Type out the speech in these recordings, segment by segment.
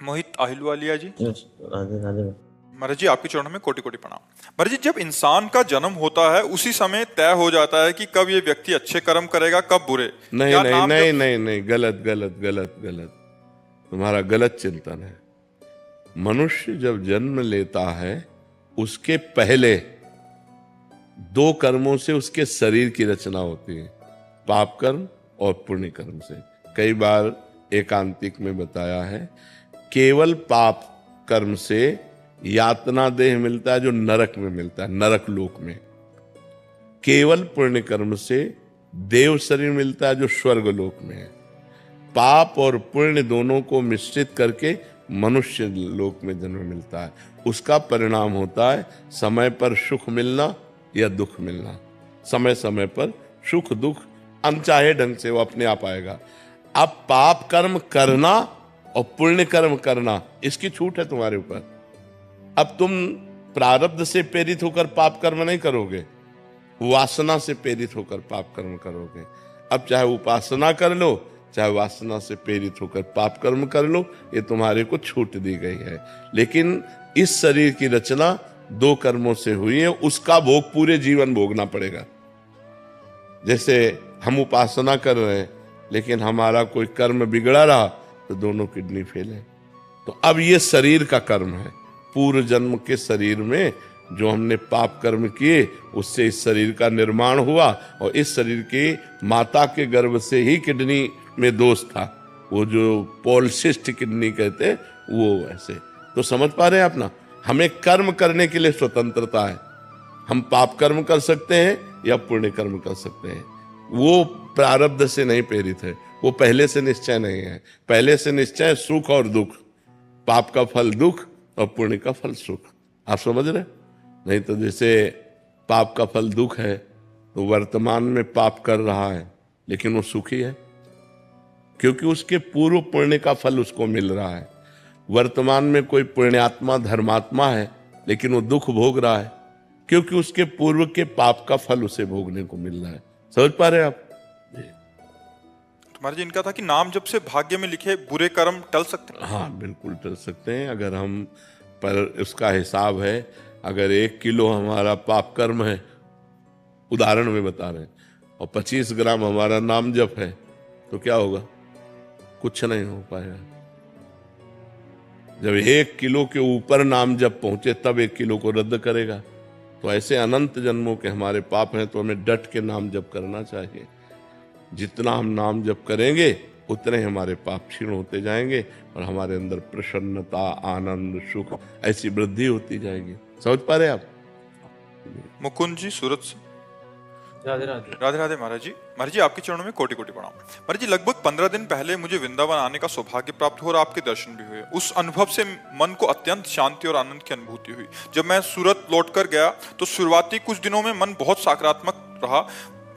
मोहित आहिलवालिया जी। राधे राधे। महाराज जी आपके चरणों में कोटि कोटि प्रणाम। महाराज जी, जब इंसान का जन्म होता है उसी समय तय हो जाता है कि कब ये व्यक्ति अच्छे कर्म करेगा कब बुरे। नहीं क्या नहीं नाम नहीं जब... नहीं नहीं, गलत गलत गलत गलत, तुम्हारा गलत चिंतन है। मनुष्य जब जन्म लेता है उसके पहले दो कर्मों से उसके शरीर की रचना होती है, पाप कर्म और पुण्य कर्म से। कई बार एकांतिक में बताया है, केवल पाप कर्म से यातना देह मिलता है जो नरक में मिलता है, नरक लोक में। केवल पुण्य कर्म से देव शरीर मिलता है जो स्वर्ग लोक में है। पाप और पुण्य दोनों को मिश्रित करके मनुष्य लोक में जन्म मिलता है। उसका परिणाम होता है समय पर सुख मिलना या दुख मिलना। समय समय पर सुख दुख अनचाहे ढंग से वो अपने आप आएगा। अब पाप कर्म करना और पुण्य कर्म करना, इसकी छूट है तुम्हारे ऊपर। अब तुम प्रारब्ध से प्रेरित होकर पाप कर्म नहीं करोगे, वासना से प्रेरित होकर पाप कर्म करोगे। अब चाहे उपासना कर लो, चाहे वासना से प्रेरित होकर पाप कर्म कर लो, ये तुम्हारे को छूट दी गई है। लेकिन इस शरीर की रचना दो कर्मों से हुई है, उसका भोग पूरे जीवन भोगना पड़ेगा। जैसे हम उपासना कर रहे हैं लेकिन हमारा कोई कर्म बिगड़ा रहा तो दोनों किडनी फेल है। तो अब ये शरीर का कर्म है। पूर्व जन्म के शरीर में जो हमने पाप कर्म किए उससे इस शरीर का निर्माण हुआ, और इस शरीर के माता के गर्भ से ही किडनी में दोष था, वो जो पॉलिसिस्ट किडनी कहते वो वैसे। तो समझ पा रहे हैं आप ना, हमें कर्म करने के लिए स्वतंत्रता है। हम पाप कर्म कर सकते हैं या पुण्य कर्म कर सकते हैं। वो प्रारब्ध से नहीं प्रेरित है, वो पहले से निश्चय नहीं है। पहले से निश्चय सुख और दुख, पाप का फल दुख और पुण्य का फल सुख। आप समझ रहे? नहीं तो जैसे पाप का फल दुख है तो वर्तमान में पाप कर रहा है लेकिन वो सुखी है, क्योंकि उसके पूर्व पुण्य का फल उसको मिल रहा है। वर्तमान में कोई पुण्यात्मा धर्मात्मा है लेकिन वो दुख भोग रहा है, क्योंकि उसके पूर्व के पाप का फल उसे भोगने को मिल रहा है। समझ पा रहे हैं आप? तुम्हारे जी इनका था कि नाम जब से भाग्य में लिखे बुरे कर्म टल सकते हैं। हाँ बिल्कुल टल सकते हैं। अगर हम पर उसका हिसाब है, अगर 1 किलो हमारा पाप कर्म है, उदाहरण में बता रहे हैं, और 25 ग्राम हमारा नाम जप है, तो क्या होगा? कुछ नहीं हो पाएगा। जब 1 किलो के ऊपर नाम जप पहुंचे तब 1 किलो को रद्द करेगा। तो ऐसे अनंत जन्मों के हमारे पाप हैं, तो हमें डट के नाम जप करना चाहिए। जितना हम नाम जप करेंगे उतने हमारे पाप क्षीण होते जाएंगे और हमारे अंदर प्रसन्नता, आनंद, सुख ऐसी वृद्धि होती जाएगी। समझ पा रहे आप? मुकुंद जी सूरत से। राधे राधे। राधे राधे महाराज जी। महाराज जी आपके चरणों में कोटि कोटि प्रणाम। महाराज जी, लगभग 15 दिन पहले मुझे वृंदावन आने का सौभाग्य प्राप्त हुआ और आपके दर्शन भी हुए। उस अनुभव से मन को अत्यंत शांति और आनंद की अनुभूति हुई। जब मैं सूरत लौटकर गया तो शुरुआती कुछ दिनों में मन बहुत सकारात्मक रहा।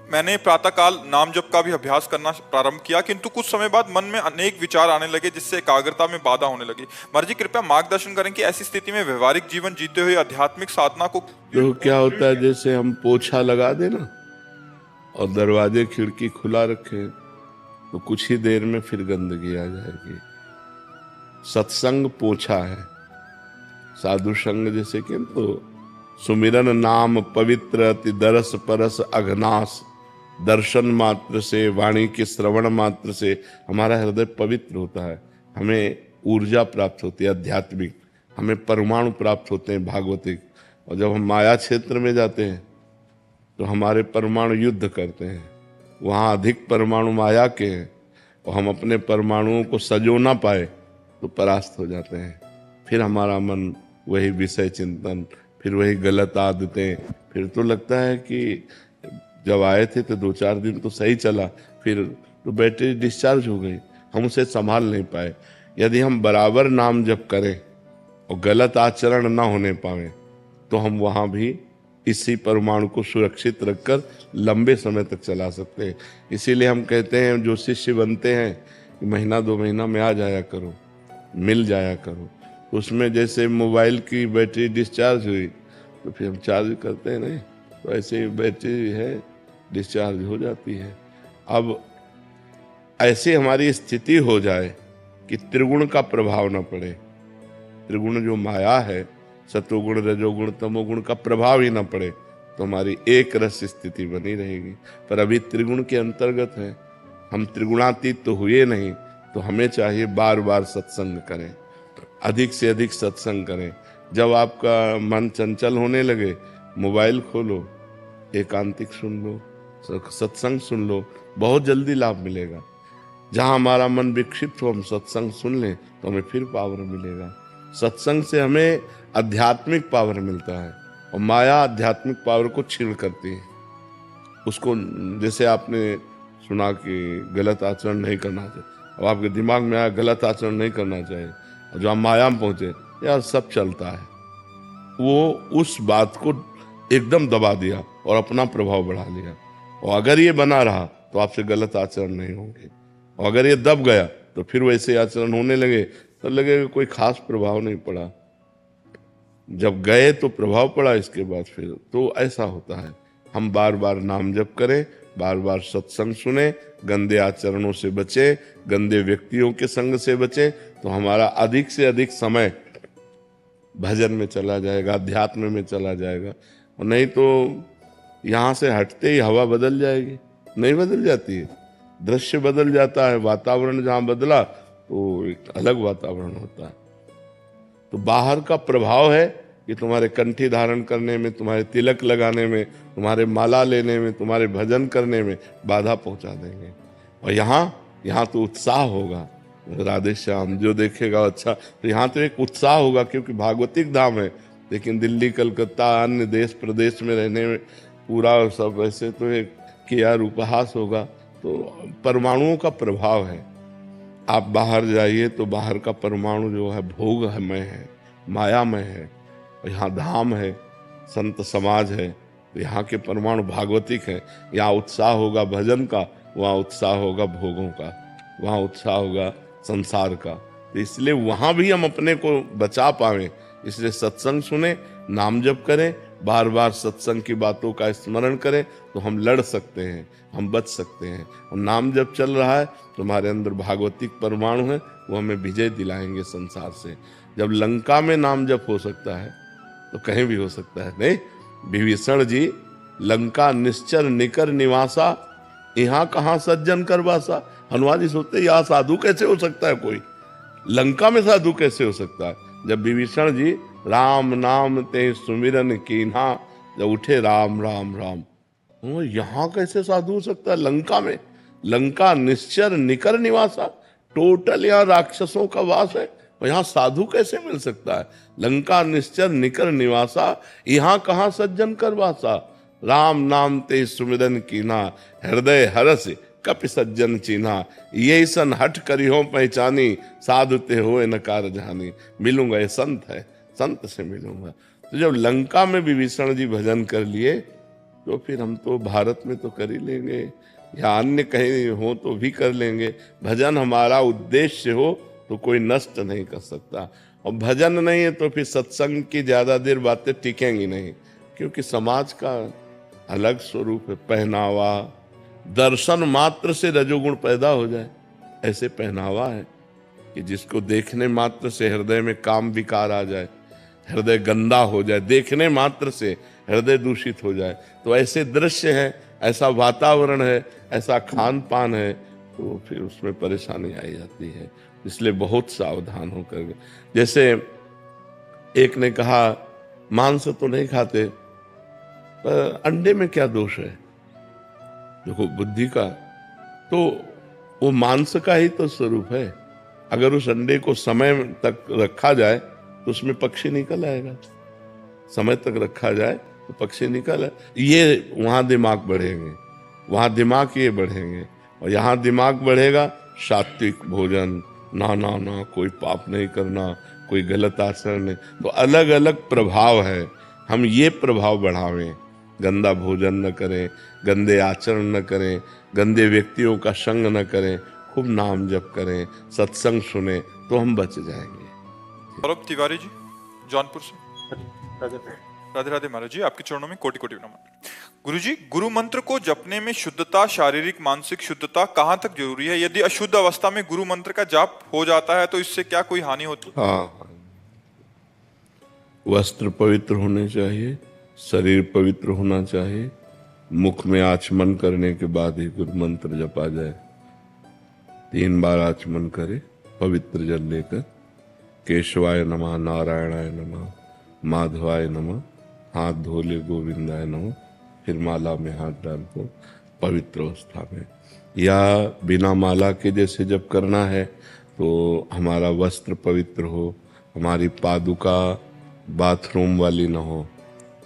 मैंने प्रातःकाल नाम जप का भी अभ्यास करना प्रारंभ किया, किंतु कुछ समय बाद मन में अनेक विचार आने लगे जिससे एकाग्रता में बाधा होने लगी। महाराज जी कृपया मार्गदर्शन करें कि ऐसी स्थिति में व्यवहारिक जीवन जीते हुए आध्यात्मिक साधना को... तो क्या होता है, जैसे हम पोछा लगा देना और दरवाजे खिड़की खुला रखे तो कुछ ही देर में फिर गंदगी आ जाएगी। सत्संग पोछा है, साधु संग जैसे कि तो सुमिरन नाम पवित्र अति दरस परस अघनास। दर्शन मात्र से, वाणी के श्रवण मात्र से हमारा हृदय पवित्र होता है। हमें ऊर्जा प्राप्त होती है आध्यात्मिक, हमें परमाणु प्राप्त होते हैं भागवतिक। और जब हम माया क्षेत्र में जाते हैं तो हमारे परमाणु युद्ध करते हैं। वहाँ अधिक परमाणु माया के हैं और हम अपने परमाणुओं को सजो ना पाए तो परास्त हो जाते हैं। फिर हमारा मन वही विषय चिंतन, फिर वही गलत आदतें। फिर तो लगता है कि जब आए थे तो 2-4 दिन तो सही चला, फिर तो बैटरी डिस्चार्ज हो गई, हम उसे संभाल नहीं पाए। यदि हम बराबर नाम जप करें और गलत आचरण ना होने पाए तो हम वहाँ भी इसी परमाणु को सुरक्षित रखकर लंबे समय तक चला सकते हैं। इसीलिए हम कहते हैं जो शिष्य बनते हैं कि महीना 2 महीना में आ जाया करो, मिल जाया करो। उसमें जैसे मोबाइल की बैटरी डिस्चार्ज हुई तो फिर हम चार्ज करते हैं, नहीं तो ऐसे ही बैटरी है डिस्चार्ज हो जाती है। अब ऐसी हमारी स्थिति हो जाए कि त्रिगुण का प्रभाव न पड़े। त्रिगुण जो माया है, सतोगुण रजोगुण तमोगुण का प्रभाव ही न पड़े तो हमारी एक रस स्थिति बनी रहेगी। पर अभी त्रिगुण के अंतर्गत है, हम त्रिगुणातीत तो हुए नहीं, तो हमें चाहिए बार बार सत्संग करें, अधिक से अधिक सत्संग करें। जब आपका मन चंचल होने लगे, मोबाइल खोलो, एकांतिक सुन लो, सत्संग सुन लो, बहुत जल्दी लाभ मिलेगा। जहां हमारा मन विक्षिप्त हो, हम सत्संग सुन लें तो हमें फिर पावर मिलेगा। सत्संग से हमें आध्यात्मिक पावर मिलता है, और माया आध्यात्मिक पावर को छीण करती है। उसको, जैसे आपने सुना कि गलत आचरण नहीं करना चाहिए, अब आपके दिमाग में आया गलत आचरण नहीं करना चाहिए, और जो आप माया में पहुंचे, यार सब चलता है, वो उस बात को एकदम दबा दिया और अपना प्रभाव बढ़ा लिया। और अगर ये बना रहा तो आपसे गलत आचरण नहीं होंगे, और अगर ये दब गया तो फिर वैसे आचरण होने लगे तो लगेगा कोई खास प्रभाव नहीं पड़ा। जब गए तो प्रभाव पड़ा, इसके बाद फिर तो ऐसा होता है। हम बार बार नाम जप करें, बार बार सत्संग सुने, गंदे आचरणों से बचे, गंदे व्यक्तियों के संग से बचे, तो हमारा अधिक से अधिक समय भजन में चला जाएगा, अध्यात्म में चला जाएगा। और नहीं तो यहाँ से हटते ही हवा बदल जाएगी, नहीं बदल जाती है, दृश्य बदल जाता है, वातावरण जहाँ बदला तो एक अलग वातावरण होता है। तो बाहर का प्रभाव है कि तुम्हारे कंठी धारण करने में, तुम्हारे तिलक लगाने में, तुम्हारे माला लेने में, तुम्हारे भजन करने में बाधा पहुंचा देंगे। और यहाँ तो उत्साह होगा, राधे श्याम जो देखेगा अच्छा, तो यहाँ तो एक उत्साह होगा, क्योंकि भागवतिक धाम है। लेकिन दिल्ली, कलकत्ता, अन्य देश प्रदेश में रहने में पूरा सब ऐसे तो एक कि यार उपहास होगा। तो परमाणुओं का प्रभाव है। आप बाहर जाइए तो बाहर का परमाणु जो है भोगमय है, मायामय है, और यहाँ धाम है, संत समाज है, तो यहाँ के परमाणु भागवतिक है। यहाँ उत्साह होगा भजन का, वहाँ उत्साह होगा भोगों का, वहाँ उत्साह होगा संसार का। तो इसलिए वहाँ भी हम अपने को बचा पाएं, इसलिए सत्संग सुने, नाम जप करें, बार बार सत्संग की बातों का स्मरण करें, तो हम लड़ सकते हैं, हम बच सकते हैं। और नाम जब चल रहा है तो हमारे अंदर भागवतिक परमाणु है, वो हमें विजय दिलाएंगे संसार से। जब लंका में नाम जप हो सकता है तो कहीं भी हो सकता है। नहीं, विभीषण जी, लंका निश्चर निकर निवासा, यहाँ कहाँ सज्जन कर वासा। हनुमान जी सोचते यहाँ साधु कैसे हो सकता है, कोई लंका में साधु कैसे हो सकता है। जब विभीषण जी राम नाम ते सुमिरन कीन्हा, जब उठे राम राम राम, यहाँ कैसे साधु हो सकता है लंका में। लंका निश्चर निकर निवासा, टोटल यहाँ राक्षसों का वास है, और यहाँ साधु कैसे मिल सकता है। लंका निश्चर निकर निवासा, यहाँ कहाँ सज्जन कर वासा। राम नाम ते सुमिरन कीन्हा, हृदय हरस कपि सज्जन चीन्हा। ये सन हट करियो पहचानी, साधु ते होए नकार जानी। मिलूंगा, ये संत है, संत से मिलूंगा। तो जब लंका में विभीषण जी भजन कर लिए, तो फिर हम तो भारत में तो कर ही लेंगे, या अन्य कहीं हो तो भी कर लेंगे। भजन हमारा उद्देश्य हो तो कोई नष्ट नहीं कर सकता। और भजन नहीं है तो फिर सत्संग की ज्यादा देर बातें टिकेंगी नहीं, क्योंकि समाज का अलग स्वरूप है। पहनावा, दर्शन मात्र से रजोगुण पैदा हो जाए, ऐसे पहनावा है कि जिसको देखने मात्र से हृदय में काम विकार आ जाए, हृदय गंदा हो जाए, देखने मात्र से हृदय दूषित हो जाए। तो ऐसे दृश्य है, ऐसा वातावरण है, ऐसा खान पान है, तो फिर उसमें परेशानी आई जाती है। इसलिए बहुत सावधान होकर। जैसे एक ने कहा मांस तो नहीं खाते, पर अंडे में क्या दोष है। देखो बुद्धि का तो वो मांस का ही तो स्वरूप है। अगर उस अंडे को समय तक रखा जाए तो उसमें पक्षी निकल आएगा, समय तक रखा जाए तो पक्षी निकल आए। ये वहां दिमाग बढ़ेंगे, वहां दिमाग ये बढ़ेंगे, और यहाँ दिमाग बढ़ेगा सात्विक भोजन, ना ना ना कोई पाप नहीं करना, कोई गलत आचरण नहीं। तो अलग अलग प्रभाव है, हम ये प्रभाव बढ़ावें। गंदा भोजन न करें, गंदे आचरण न करें, गंदे व्यक्तियों का संग न करें, खूब नाम जप करें, सत्संग सुने, तो हम बच जाएंगे। सौरभ तिवारी जी, जौनपुर से। राधे राधे राधे महाराज जी, आपके चरणों में कोटि कोटि नमन। गुरुजी, गुरु मंत्र को जपने में शुद्धता, शारीरिक मानसिक शुद्धता कहाँ तक जरूरी है? यदि अशुद्ध अवस्था में गुरु मंत्र का जाप हो जाता है तो इससे क्या कोई हानि होती है? हाँ, वस्त्र पवित्र होने चाहिए, शरीर पवित्र होना चाहिए, मुख में आचमन करने के बाद ही गुरु मंत्र जपा जाए। 3 बार आचमन करे पवित्र जल लेकर, केशवाय नमः, नारायणाय नमः, माधवाय नमः, हाथ धोले गोविंदाय नमः, फिर माला में हाथ डाल को पवित्र अवस्था में, या बिना माला के जैसे जब करना है तो हमारा वस्त्र पवित्र हो, हमारी पादुका बाथरूम वाली न हो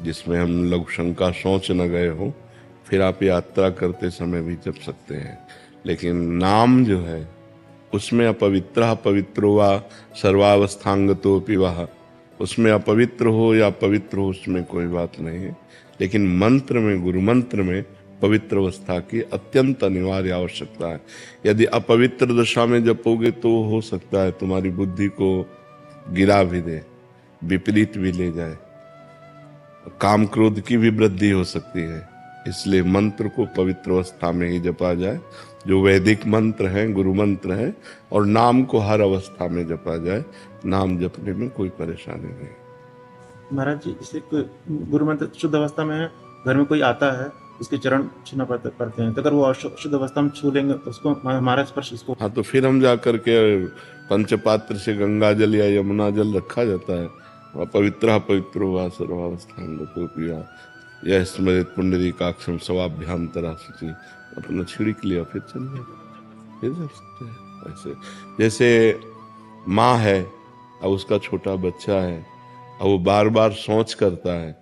जिसमें हम लघुशंका शौच न गए हो, फिर आप यात्रा करते समय भी जप सकते हैं। लेकिन नाम जो है उसमें अपवित्र पवित्रो वा सर्वावस्थांगतो पिवाह, उसमें अपवित्र हो या पवित्र हो उसमें कोई बात नहीं है। लेकिन मंत्र में, गुरु मंत्र में पवित्र अवस्था की अत्यंत अनिवार्य आवश्यकता है। यदि अपवित्र दशा में जपोगे तो हो सकता है तुम्हारी बुद्धि को गिरा भी दे, विपरीत भी ले जाए, काम क्रोध की भी वृद्धि हो सकती है। इसलिए मंत्र को पवित्र अवस्था में ही जपा जाए, जो वैदिक मंत्र हैं, गुरु मंत्र हैं, और नाम को हर अवस्था में जपा जाए। नाम जपने में कोई परेशानी नहीं। महाराज जी, इसे गुरु मंत्र शुद्ध अवस्था में है, घर में कोई आता है उसके चरण छूना पड़ते हैं, तो अगर वो अशुद्ध अवस्था में छू लेंगे तो उसको हमारा स्पर्श उसको, हाँ, तो फिर हम जा करके पंचपात्र से गंगा जल या यमुना जल रखा जाता है, वह पवित्र पवित्रो वा सर्वावस्थांगतो पिया यह स्मृत पुंडरीकाक्षम स्वाभ्यांतरा शुचि, अपना छिड़क लिया फिर चल गया, फिर जा सकते हैं। ऐसे जैसे माँ है और उसका छोटा बच्चा है और वो बार बार शौच करता है,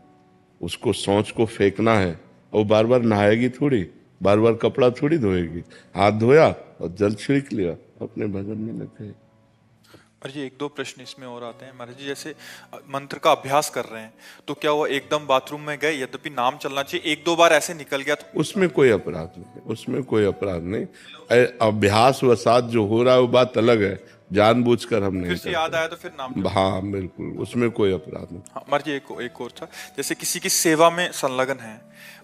उसको शौच को फेंकना है और वो बार बार नहाएगी थोड़ी, बार बार कपड़ा थोड़ी धोएगी, हाथ धोया और जल छिड़क लिया, अपने भजन में लगे। महाराज जी, 1-2 प्रश्न इसमें और आते हैं। महाराज जी, जैसे मंत्र का अभ्यास कर रहे हैं तो क्या वो एकदम बाथरूम में गए, यद्यपि नाम चलना चाहिए, 1-2 बार ऐसे निकल गया तो उसमें कोई अपराध नहीं, उसमें कोई अपराध नहीं। अभ्यास वसात जो हो रहा है वो बात अलग है, जानबूझकर हम नहीं फिर से याद आया तो फिर नाम। हाँ बिल्कुल, उसमें कोई अपराध नहीं। हाँ, महाराज जी, एक और था, जैसे किसी की सेवा में संलग्न है,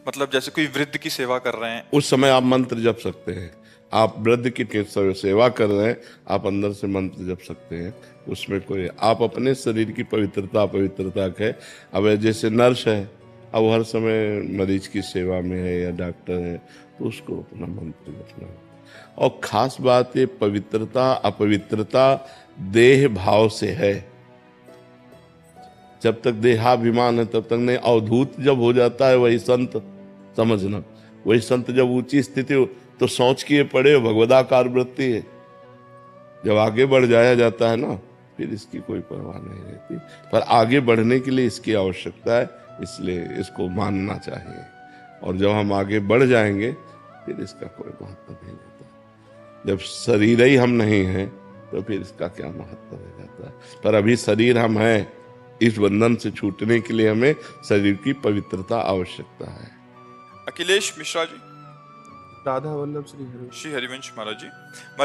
मतलब जैसे कोई वृद्ध की सेवा कर रहे हैं, उस समय आप मंत्र जप सकते हैं। आप वृद्ध की सेवा कर रहे हैं, आप अंदर से मंत्र जप सकते हैं, उसमें कोई, आप अपने शरीर की पवित्रता है। अब जैसे नर्स है, अब हर समय मरीज की सेवा में है या डॉक्टर है, तो उसको अपना मंत्र जपना है। और खास बात ये पवित्रता अपवित्रता देह भाव से है। जब तक देहाभिमान है तब तक नहीं। अवधूत जब हो जाता है वही संत समझना, वही संत जब ऊंची स्थिति हो तो सोच किए पड़े भगवदाकार वृत्ति है। जब आगे बढ़ जाया जाता है ना, फिर इसकी कोई परवाह नहीं रहती। पर आगे बढ़ने के लिए इसकी आवश्यकता है, इसलिए इसको मानना चाहिए। और जब हम आगे बढ़ जाएंगे फिर इसका कोई महत्व नहीं रहता। जब शरीर ही हम नहीं हैं तो फिर इसका क्या महत्व रह जाता है। पर अभी शरीर हम हैं, इस बंधन से छूटने के लिए हमें शरीर की पवित्रता आवश्यकता है। अखिलेश मिश्रा जी, राधा वल्लभ श्री हरिवंश महाराज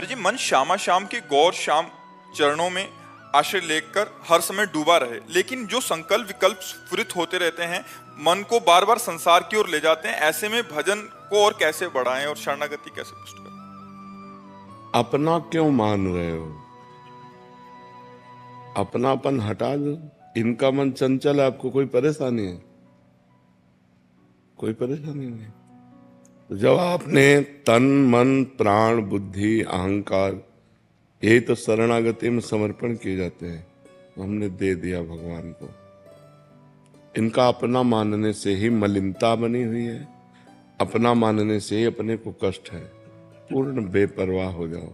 जी, मन श्यामा श्याम के गौर श्याम चरणों में आश्रय लेकर हर समय डूबा रहे, लेकिन जो संकल्प विकल्प स्फुरित होते रहते हैं मन को बार बार संसार की ओर ले जाते हैं। ऐसे में भजन को और कैसे बढ़ाएं और शरणागति कैसे पुष्ट करें? अपना क्यों मान रहे हो? अपनापन हटा दो। इनका मन चंचल है, आपको कोई परेशानी है? कोई परेशानी नहीं। तो जब आपने तन मन प्राण बुद्धि अहंकार, यही तो शरणागति में समर्पण किए जाते हैं, हमने दे दिया भगवान को। इनका अपना मानने से ही मलिनता बनी हुई है, अपना मानने से ही अपने को कष्ट है। पूर्ण बेपरवाह हो जाओ।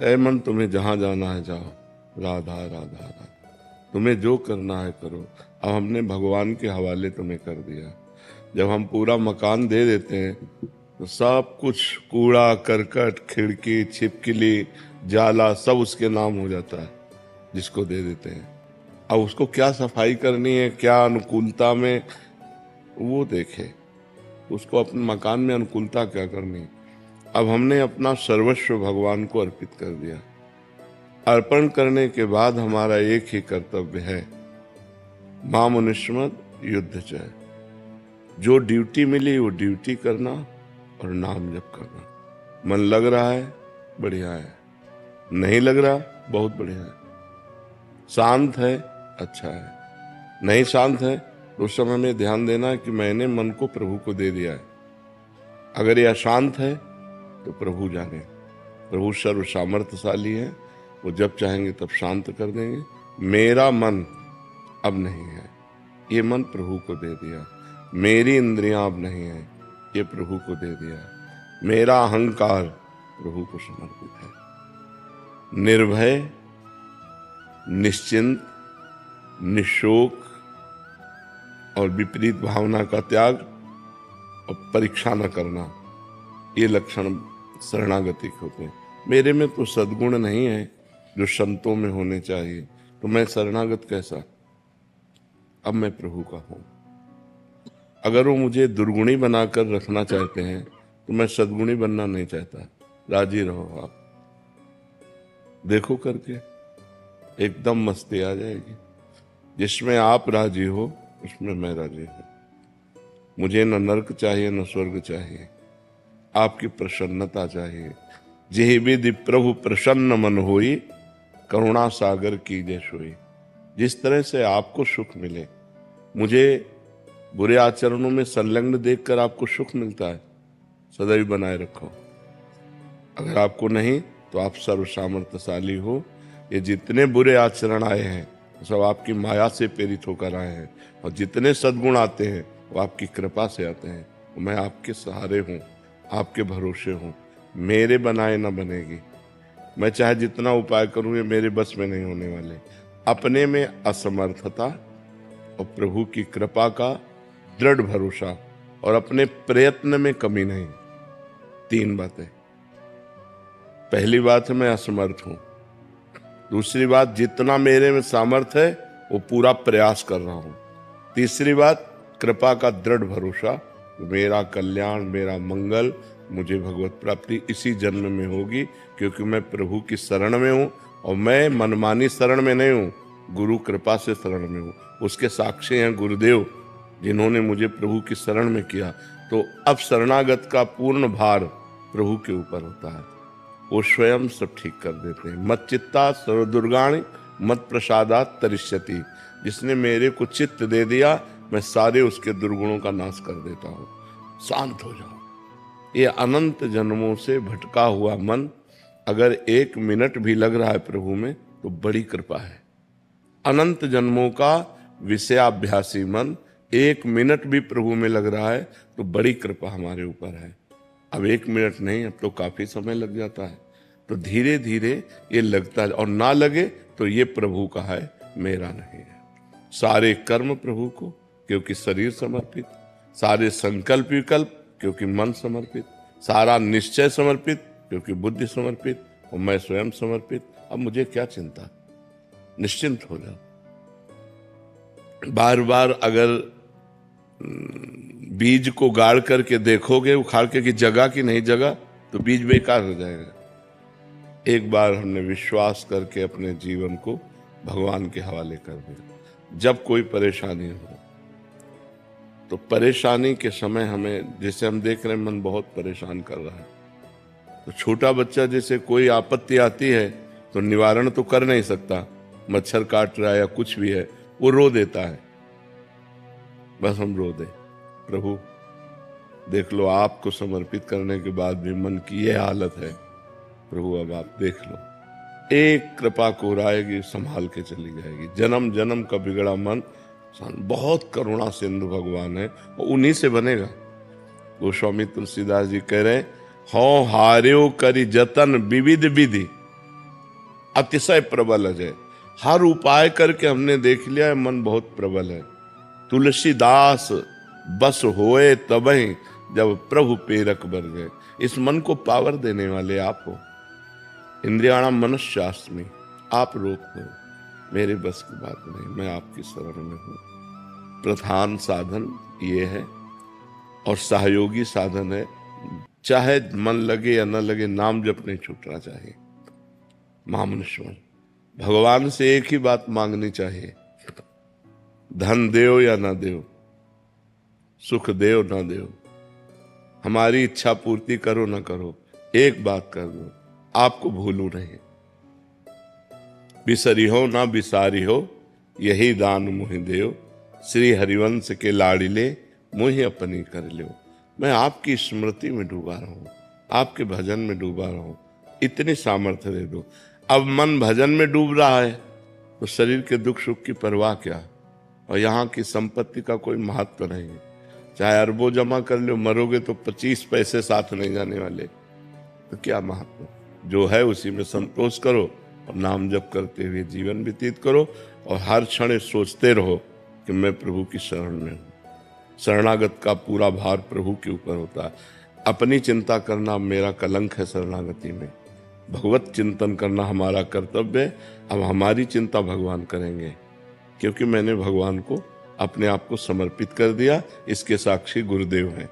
ऐ मन, तुम्हें जहां जाना है जाओ, राधा राधा राधा, तुम्हें जो करना है करो। अब हमने भगवान के हवाले तुम्हें कर दिया। जब हम पूरा मकान दे देते हैं तो सब कुछ कूड़ा करकट खिड़की छिपकली जाला सब उसके नाम हो जाता है जिसको दे देते हैं। अब उसको क्या सफाई करनी है, क्या अनुकूलता में, वो देखे। उसको अपने मकान में अनुकूलता क्या करनी। अब हमने अपना सर्वस्व भगवान को अर्पित कर दिया। अर्पण करने के बाद हमारा एक ही कर्तव्य है, मामुनिष्मद युद्ध जय। जो ड्यूटी मिली वो ड्यूटी करना और नाम जप करना। मन लग रहा है, बढ़िया है। नहीं लग रहा, बहुत बढ़िया है। शांत है, अच्छा है। नहीं शांत है तो उस समय में ध्यान देना कि मैंने मन को प्रभु को दे दिया है। अगर यह अशांत है तो प्रभु जाने। प्रभु सर्व सामर्थ्यशाली है, वो जब चाहेंगे तब शांत कर देंगे। मेरा मन अब नहीं है, ये मन प्रभु को दे दिया। मेरी इंद्रियां अब नहीं है, ये प्रभु को दे दिया। मेरा अहंकार प्रभु को समर्पित है। निर्भय, निश्चिंत, निशोक और विपरीत भावना का त्याग और परीक्षा न करना, ये लक्षण शरणागति के होते हैं। मेरे में तो सद्गुण नहीं है जो संतों में होने चाहिए, तो मैं शरणागत कैसा? अब मैं प्रभु का हूं। अगर वो मुझे दुर्गुणी बनाकर रखना चाहते हैं तो मैं सद्गुणी बनना नहीं चाहता। राजी रहो आप, देखो करके एकदम मस्ती आ जाएगी। जिसमें आप राजी हो उसमें मैं राजी हूं। मुझे न नरक चाहिए न स्वर्ग चाहिए, आपकी प्रसन्नता चाहिए। जेहि विधि प्रभु प्रसन्न मन होई, करुणा सागर कीजे सोई। जिस तरह से आपको सुख मिले, मुझे बुरे आचरणों में संलग्न देखकर आपको सुख मिलता है, सदैव बनाए रखो। अगर आपको नहीं तो आप सर्व सामर्थ्यशाली हो। ये जितने बुरे आचरण आए हैं सब आपकी माया से प्रेरित होकर आए हैं, और जितने सद्गुण आते हैं वो आपकी कृपा से आते हैं। मैं आपके सहारे हूँ, आपके भरोसे हूँ। मेरे बनाए न बनेगी। मैं चाहे जितना उपाय करूँ ये मेरे बस में नहीं होने वाले। अपने में असमर्थता और प्रभु की कृपा का दृढ़ भरोसा और अपने प्रयत्न में कमी नहीं। 3 बातें। पहली बात है मैं असमर्थ हूं। दूसरी बात, जितना मेरे में सामर्थ्य है वो पूरा प्रयास कर रहा हूं। तीसरी बात, कृपा का दृढ़ भरोसा, मेरा कल्याण, मेरा मंगल, मुझे भगवत प्राप्ति इसी जन्म में होगी, क्योंकि मैं प्रभु की शरण में हूं। और मैं मनमानी शरण में नहीं हूं, गुरु कृपा से शरण में हूं। उसके साक्षी हैं गुरुदेव, जिन्होंने मुझे प्रभु की शरण में किया। तो अब शरणागत का पूर्ण भार प्रभु के ऊपर होता है, वो स्वयं सब ठीक कर देते हैं। मत चित्ता सर्वदुर्गाणि मत प्रसादात तरिष्यति। जिसने मेरे को चित्त दे दिया, मैं सारे उसके दुर्गुणों का नाश कर देता हूँ। शांत हो जाओ। ये अनंत जन्मों से भटका हुआ मन अगर 1 मिनट भी लग रहा है प्रभु में तो बड़ी कृपा है। अनंत जन्मों का विषयाभ्यासी मन 1 मिनट भी प्रभु में लग रहा है तो बड़ी कृपा हमारे ऊपर है। अब 1 मिनट नहीं, अब तो काफी समय लग जाता है। तो धीरे धीरे ये लगता है, और ना लगे तो ये प्रभु का है, मेरा नहीं है। सारे कर्म प्रभु को, क्योंकि शरीर समर्पित। सारे संकल्प विकल्प, क्योंकि मन समर्पित। सारा निश्चय समर्पित, क्योंकि बुद्धि समर्पित। और मैं स्वयं समर्पित। अब मुझे क्या चिंता, निश्चिंत हो जाओ। बार बार अगर बीज को गाड़ करके देखोगे उखाड़ के कि जगह की नहीं जगह, तो बीज बेकार हो जाएगा। एक बार हमने विश्वास करके अपने जीवन को भगवान के हवाले कर दिया। जब कोई परेशानी हो तो परेशानी के समय हमें, जैसे हम देख रहे हैं मन बहुत परेशान कर रहा है, तो छोटा बच्चा जैसे कोई आपत्ति आती है तो निवारण तो कर नहीं सकता, मच्छर काट रहा है या कुछ भी है, वो रो देता है। बस हम रो दे, प्रभु देख लो, आपको समर्पित करने के बाद भी मन की ये हालत है, प्रभु अब आप देख लो। एक कृपा कोराएगी, संभाल के चली जाएगी। जन्म जन्म का बिगड़ा मन, बहुत करुणा सिंधु भगवान है, और उन्हीं से बनेगा। गोस्वामी तुलसीदास जी कह रहे, हौ हार्यो करी जतन विविध विधि, अतिशय प्रबल अजय। हर उपाय करके हमने देख लिया है, मन बहुत प्रबल है। तुलसीदास बस होए तबहि, जब प्रभु पेरक बर गए। इस मन को पावर देने वाले आप हो। इंद्रियाणाम मनश्चास्मि, आप रोक दो, मेरे बस की बात नहीं, मैं आपकी शरण में हूँ। प्रधान साधन ये है, और सहयोगी साधन है, चाहे मन लगे या न लगे, नाम जप नहीं छूटना चाहिए। महामनुष्य भगवान से एक ही बात मांगनी चाहिए, धन देव या ना देव, सुख देव ना देव, हमारी इच्छा पूर्ति करो ना करो, एक बात कर दो, आपको भूलू नहीं। बिसरी हो ना बिसारी हो, यही दान मुहि देव, श्री हरिवंश के लाडिले मुहि अपनी कर लो। मैं आपकी स्मृति में डूबा रहूं, आपके भजन में डूबा रहूं, इतनी सामर्थ्य दे दो। अब मन भजन में डूब रहा है तो शरीर के दुख सुख की परवाह क्या, और यहाँ की संपत्ति का कोई महत्व नहीं है। चाहे अरबों जमा कर लो, मरोगे तो 25 पैसे साथ नहीं जाने वाले, तो क्या महत्व। जो है उसी में संतोष करो और नाम जप करते हुए जीवन व्यतीत करो, और हर क्षण सोचते रहो कि मैं प्रभु की शरण में हूँ। शरणागत का पूरा भार प्रभु के ऊपर होता है। अपनी चिंता करना मेरा कलंक है शरणागति में, भगवत चिंतन करना हमारा कर्तव्य है। अब हमारी चिंता भगवान करेंगे, क्योंकि मैंने भगवान को अपने आप को समर्पित कर दिया। इसके साक्षी गुरुदेव हैं।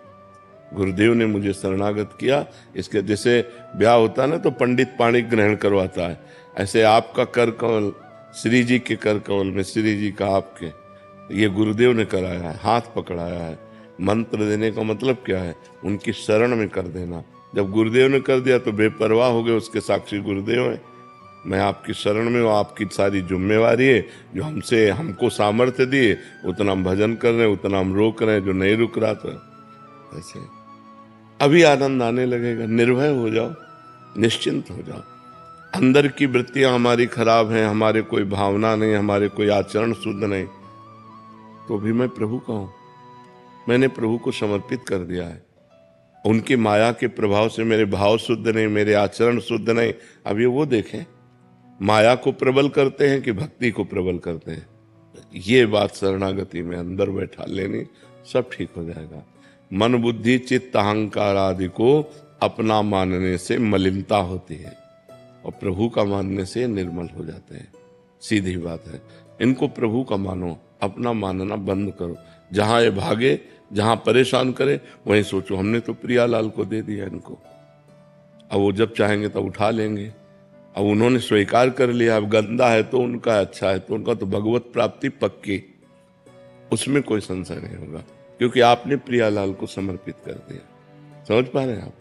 गुरुदेव ने मुझे शरणागत किया। इसके जैसे ब्याह होता है ना तो पंडित पाणी ग्रहण करवाता है, ऐसे आपका कर कमल श्री जी के कर कमल में श्री जी का आपके, ये गुरुदेव ने कराया है, हाथ पकड़ाया है। मंत्र देने का मतलब क्या है, उनकी शरण में कर देना। जब गुरुदेव ने कर दिया तो बेपरवाह हो गए, उसके साक्षी गुरुदेव हैं। मैं आपकी शरण में हूँ, आपकी सारी जिम्मेवारी है। जो हमको सामर्थ्य दिए उतना हम भजन कर रहे हैं, उतना हम रोक रहे हैं, जो नहीं रुक रहा था ऐसे। अभी आनंद आने लगेगा। निर्भय हो जाओ, निश्चिंत हो जाओ। अंदर की वृत्तियां हमारी खराब हैं, हमारे कोई भावना नहीं, हमारे कोई आचरण शुद्ध नहीं, तो भी मैं प्रभु का हूं। मैंने प्रभु को समर्पित कर दिया है। उनकी माया के प्रभाव से मेरे भाव शुद्ध नहीं, मेरे आचरण शुद्ध नहीं। अब ये वो देखें, माया को प्रबल करते हैं कि भक्ति को प्रबल करते हैं। ये बात शरणागति में अंदर बैठा लेनी, सब ठीक हो जाएगा। मन बुद्धि चित्त अहंकार आदि को अपना मानने से मलिनता होती है, और प्रभु का मानने से निर्मल हो जाते हैं। सीधी बात है। इनको प्रभु का मानो, अपना मानना बंद करो। जहां ये भागे, जहां परेशान करे, वहीं सोचो हमने तो प्रियालाल को दे दिया इनको, अब वो जब चाहेंगे तब उठा लेंगे। अब उन्होंने स्वीकार कर लिया, अब गंदा है तो उनका, अच्छा है तो उनका, तो भगवत प्राप्ति पक्की, उसमें कोई संशय नहीं होगा, क्योंकि आपने प्रियालाल को समर्पित कर दिया। समझ पा रहे हैं आप?